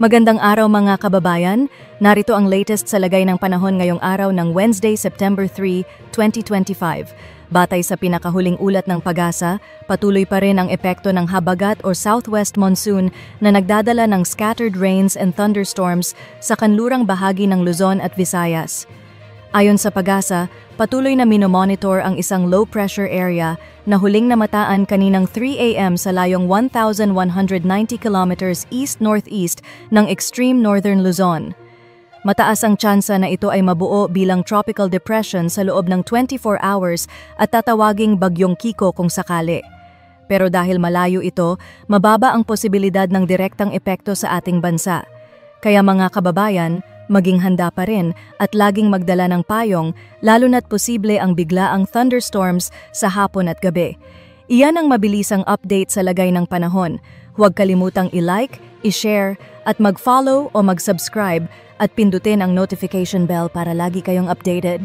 Magandang araw mga kababayan, narito ang latest sa lagay ng panahon ngayong araw ng Wednesday, September 3, 2025. Batay sa pinakahuling ulat ng PAGASA, patuloy pa rin ang epekto ng habagat o southwest monsoon na nagdadala ng scattered rains and thunderstorms sa kanlurang bahagi ng Luzon at Visayas. Ayon sa PAGASA, patuloy na minomonitor ang isang low-pressure area na huling namataan kaninang 3 a.m. sa layong 1,190 kilometers east-northeast ng extreme northern Luzon. Mataas ang tsansa na ito ay mabuo bilang tropical depression sa loob ng 24 hours at tatawaging Bagyong Kiko kung sakali. Pero dahil malayo ito, mababa ang posibilidad ng direktang epekto sa ating bansa. Kaya mga kababayan, maging handa pa rin at laging magdala ng payong lalo na't posible ang biglaang thunderstorms sa hapon at gabi. Iyan ang mabilisang update sa lagay ng panahon. Huwag kalimutang i-like, i-share at mag-follow o mag-subscribe at pindutin ang notification bell para lagi kayong updated.